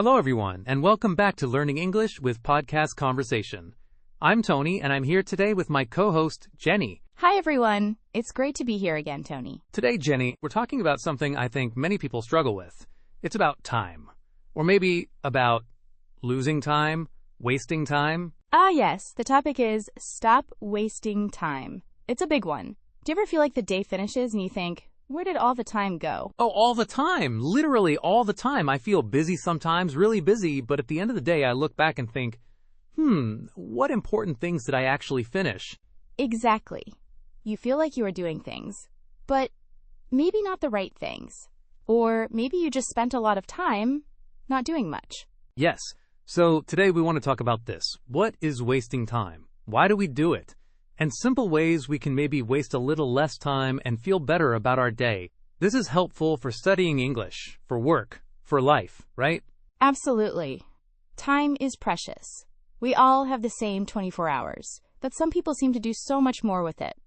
Hello, everyone, and welcome back to Learning English with Podcast Conversation. I'm Tony, and I'm here today with my co-host, Jenny. Hi, everyone. It's great to be here again, Tony. Today, Jenny, we're talking about something I think many people struggle with. It's about time. Or maybe about losing time, wasting time. Yes. The topic is stop wasting time. It's a big one. Do you ever feel like the day finishes and you think, where did all the time go? Oh, all the time. Literally all the time. I feel busy sometimes, really busy, but at the end of the day, I look back and think, what important things did I actually finish? Exactly. You feel like you are doing things, but maybe not the right things. Or maybe you just spent a lot of time not doing much. Yes. So today we want to talk about this. What is wasting time? Why do we do it? And simple ways we can maybe waste a little less time and feel better about our day. This is helpful for studying English, for work, for life, right? Absolutely. Time is precious. We all have the same 24 hours, but some people seem to do so much more with it.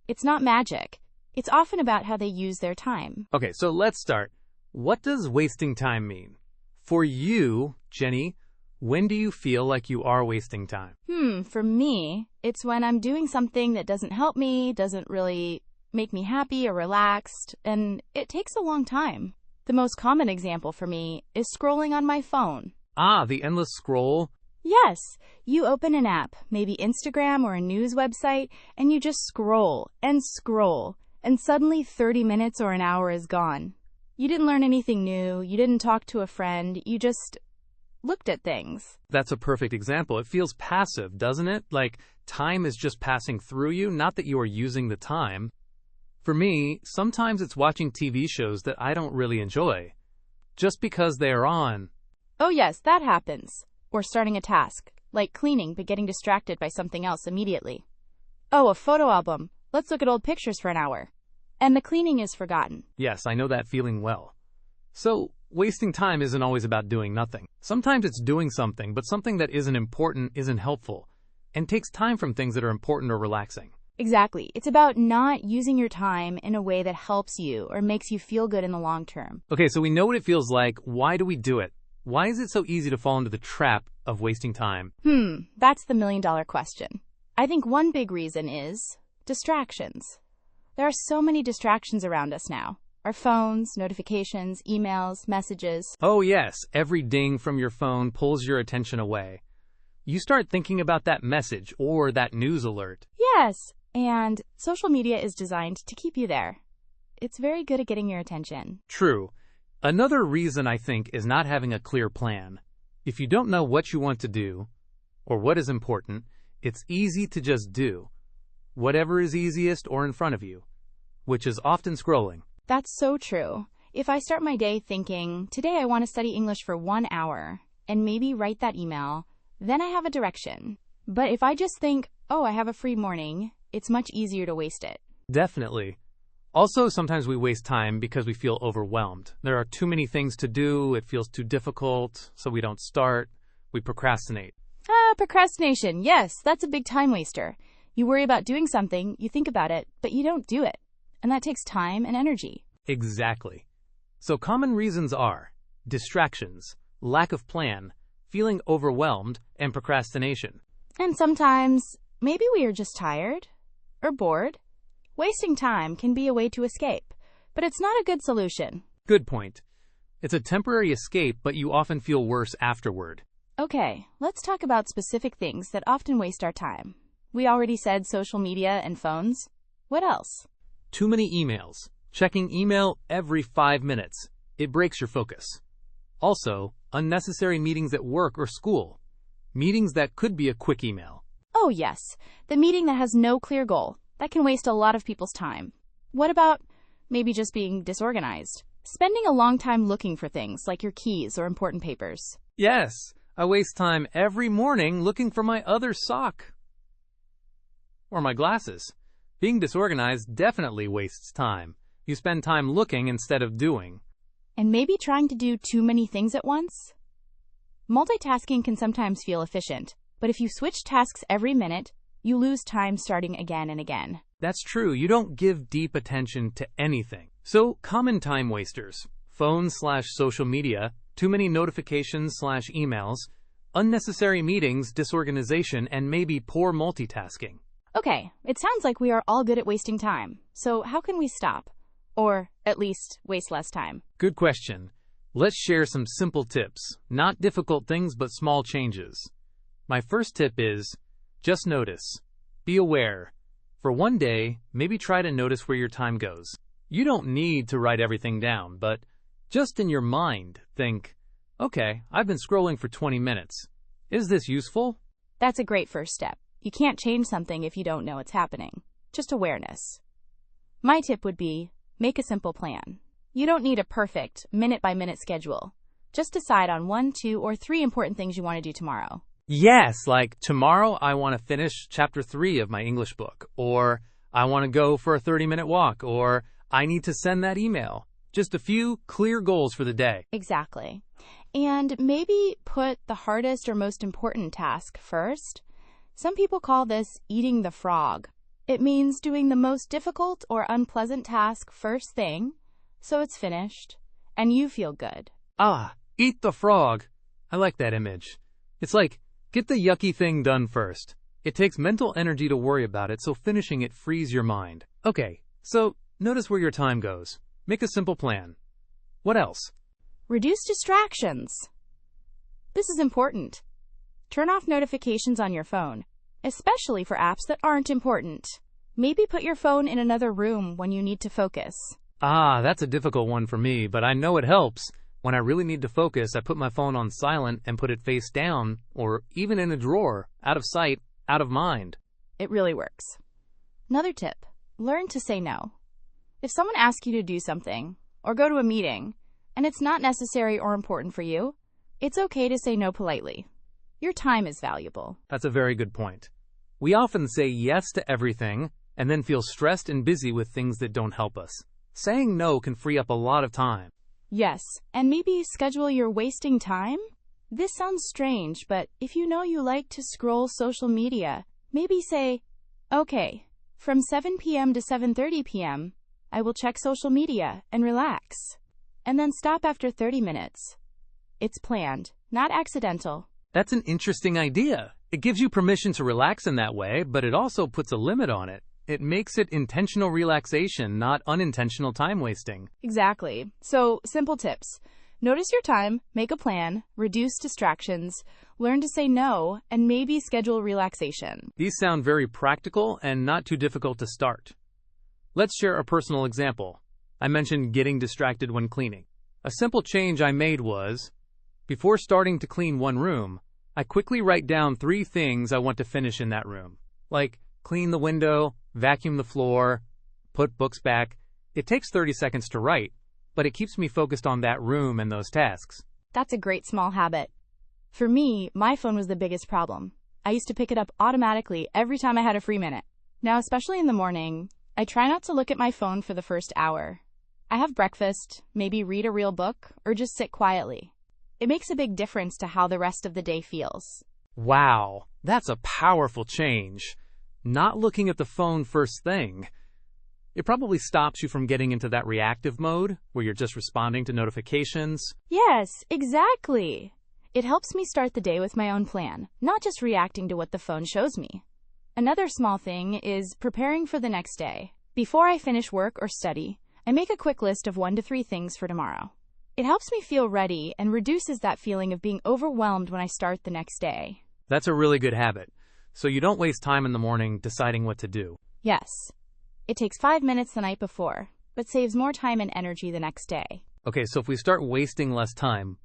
It's not magic. It's often about how they use their time. Okay, so let's start. What does wasting time mean? For you, Jenny, when do you feel like you are wasting time? For me, it's when I'm doing something that doesn't help me, doesn't really make me happy or relaxed, and it takes a long time. The most common example for me is scrolling on my phone. The endless scroll. Yes, you open an app, maybe Instagram or a news website, and you just scroll, and suddenly 30 minutes or an hour is gone. You didn't learn anything new, you didn't talk to a friend, you just looked at things. That's a perfect example. It feels passive, doesn't it? Like time is just passing through you, not that you are using the time. For me, sometimes it's watching TV shows that I don't really enjoy, just because they are on. Oh yes, that happens. Or starting a task, like cleaning but getting distracted by something else immediately. Oh, a photo album. Let's look at old pictures for an hour. And the cleaning is forgotten. Yes, I know that feeling well. So, wasting time isn't always about doing nothing. Sometimes it's doing something, but something that isn't important isn't helpful, and takes time from things that are important or relaxing. Exactly. It's about not using your time in a way that helps you or makes you feel good in the long term. Okay, so we know what it feels like. Why do we do it? Why is it so easy to fall into the trap of wasting time? That's the million-dollar question. I think one big reason is distractions. There are so many distractions around us now. Our phones, notifications, emails, messages. Oh yes, every ding from your phone pulls your attention away. You start thinking about that message or that news alert. Yes, and social media is designed to keep you there. It's very good at getting your attention. True. Another reason I think is not having a clear plan. If you don't know what you want to do, or what is important, it's easy to just do whatever is easiest or in front of you, which is often scrolling. That's so true. If I start my day thinking, today I want to study English for 1 hour, and maybe write that email, then I have a direction. But if I just think, I have a free morning, it's much easier to waste it. Definitely. Also, sometimes we waste time because we feel overwhelmed. There are too many things to do, it feels too difficult, so we don't start. We procrastinate. Procrastination. Yes, that's a big time waster. You worry about doing something, you think about it, but you don't do it. And that takes time and energy. Exactly. So common reasons are distractions, lack of plan, feeling overwhelmed, and procrastination. And sometimes, maybe we are just tired or bored. Wasting time can be a way to escape, but it's not a good solution. Good point. It's a temporary escape, but you often feel worse afterward. Okay, let's talk about specific things that often waste our time. We already said social media and phones. What else? Too many emails. Checking email every 5 minutes. It breaks your focus. Also, unnecessary meetings at work or school. Meetings that could be a quick email. Oh yes, the meeting that has no clear goal. That can waste a lot of people's time. What about maybe just being disorganized? Spending a long time looking for things like your keys or important papers. Yes, I waste time every morning looking for my other sock. Or my glasses. Being disorganized definitely wastes time. You spend time looking instead of doing. And maybe trying to do too many things at once? Multitasking can sometimes feel efficient, but if you switch tasks every minute, you lose time starting again and again. That's true. You don't give deep attention to anything. So, common time wasters. phone/social media, too many notifications/emails, unnecessary meetings, disorganization, and maybe poor multitasking. Okay, it sounds like we are all good at wasting time. So how can we stop? Or at least waste less time? Good question. Let's share some simple tips. Not difficult things, but small changes. My first tip is just notice. Be aware. For one day, maybe try to notice where your time goes. You don't need to write everything down, but just in your mind, think, okay, I've been scrolling for 20 minutes. Is this useful? That's a great first step. You can't change something if you don't know it's happening. Just awareness. My tip would be, make a simple plan. You don't need a perfect, minute-by-minute schedule. Just decide on 1, 2, or 3 important things you want to do tomorrow. Yes, like tomorrow I want to finish chapter 3 of my English book, or I want to go for a 30-minute walk, or I need to send that email. Just a few clear goals for the day. Exactly. And maybe put the hardest or most important task first. Some people call this eating the frog. It means doing the most difficult or unpleasant task first thing, so it's finished, and you feel good. Ah, eat the frog. I like that image. It's like, get the yucky thing done first. It takes mental energy to worry about it, so finishing it frees your mind. Okay, so notice where your time goes. Make a simple plan. What else? Reduce distractions. This is important. Turn off notifications on your phone, especially for apps that aren't important. Maybe put your phone in another room when you need to focus. Ah, that's a difficult one for me, but I know it helps. When I really need to focus, I put my phone on silent and put it face down, or even in a drawer, out of sight, out of mind. It really works. Another tip, learn to say no. If someone asks you to do something, or go to a meeting, and it's not necessary or important for you, it's okay to say no politely. Your time is valuable. That's a very good point. We often say yes to everything, and then feel stressed and busy with things that don't help us. Saying no can free up a lot of time. Yes, and maybe schedule your wasting time? This sounds strange, but if you know you like to scroll social media, maybe say, okay, from 7 p.m. to 7:30 p.m., I will check social media and relax. And then stop after 30 minutes. It's planned, not accidental. That's an interesting idea. It gives you permission to relax in that way, but it also puts a limit on it. It makes it intentional relaxation, not unintentional time wasting. Exactly. So, simple tips. Notice your time, make a plan, reduce distractions, learn to say no, and maybe schedule relaxation. These sound very practical and not too difficult to start. Let's share a personal example. I mentioned getting distracted when cleaning. A simple change I made was, before starting to clean one room, I quickly write down 3 things I want to finish in that room. Like, clean the window, vacuum the floor, put books back. It takes 30 seconds to write, but it keeps me focused on that room and those tasks. That's a great small habit. For me, my phone was the biggest problem. I used to pick it up automatically every time I had a free minute. Now, especially in the morning, I try not to look at my phone for the first hour. I have breakfast, maybe read a real book, or just sit quietly. It makes a big difference to how the rest of the day feels. Wow, that's a powerful change. Not looking at the phone first thing. It probably stops you from getting into that reactive mode where you're just responding to notifications. Yes, exactly. It helps me start the day with my own plan, not just reacting to what the phone shows me. Another small thing is preparing for the next day. Before I finish work or study, I make a quick list of 1 to 3 things for tomorrow. It helps me feel ready and reduces that feeling of being overwhelmed when I start the next day. That's a really good habit. So you don't waste time in the morning deciding what to do. Yes. It takes 5 minutes the night before, but saves more time and energy the next day. Okay, so if we start wasting less time,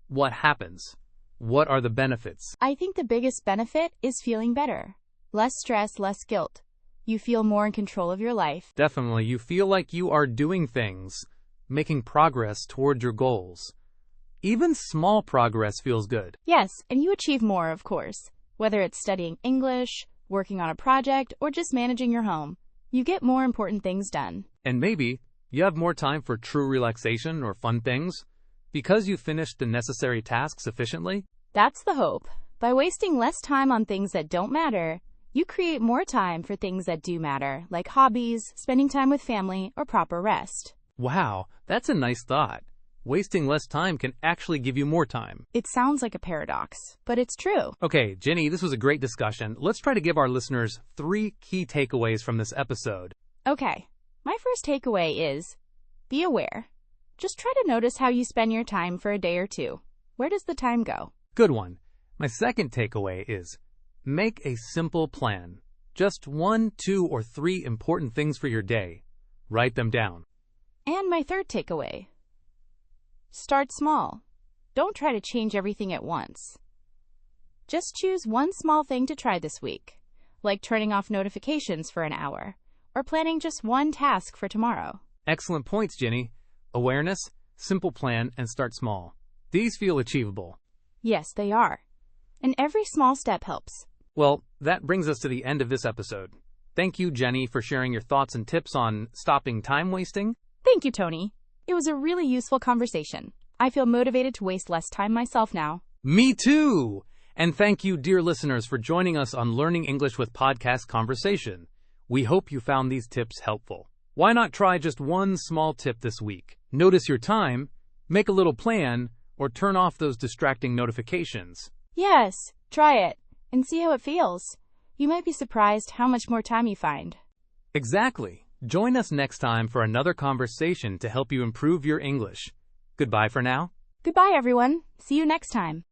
what happens? What are the benefits? I think the biggest benefit is feeling better. Less stress, less guilt. You feel more in control of your life. Definitely, you feel like you are doing things, making progress toward your goals. Even small progress feels good. Yes, and you achieve more, of course. Whether it's studying English, working on a project, or just managing your home, you get more important things done. And maybe you have more time for true relaxation or fun things because you finished the necessary tasks efficiently. That's the hope. By wasting less time on things that don't matter, you create more time for things that do matter, like hobbies, spending time with family, or proper rest. Wow, that's a nice thought. wasting less time can actually give you more time. It sounds like a paradox, but it's true. Okay, Jenny, this was a great discussion. Let's try to give our listeners 3 key takeaways from this episode. Okay, my first takeaway is be aware. Just try to notice how you spend your time for a day or two. Where does the time go? Good one. My second takeaway is make a simple plan. Just 1, 2, or 3 important things for your day. Write them down. And my third takeaway, start small. Don't try to change everything at once. Just choose one small thing to try this week, like turning off notifications for an hour, or planning just one task for tomorrow. Excellent points, Jenny. Awareness, simple plan, and start small. These feel achievable. Yes, they are. And every small step helps. Well, that brings us to the end of this episode. Thank you, Jenny, for sharing your thoughts and tips on stopping time wasting. Thank you, Tony. It was a really useful conversation. I feel motivated to waste less time myself now. Me too! And thank you, dear listeners, for joining us on Learning English with Podcast Conversation. We hope you found these tips helpful. Why not try just one small tip this week? Notice your time, make a little plan, or turn off those distracting notifications. Yes, try it and see how it feels. You might be surprised how much more time you find. Exactly. Join us next time for another conversation to help you improve your English. Goodbye for now. Goodbye, everyone. See you next time.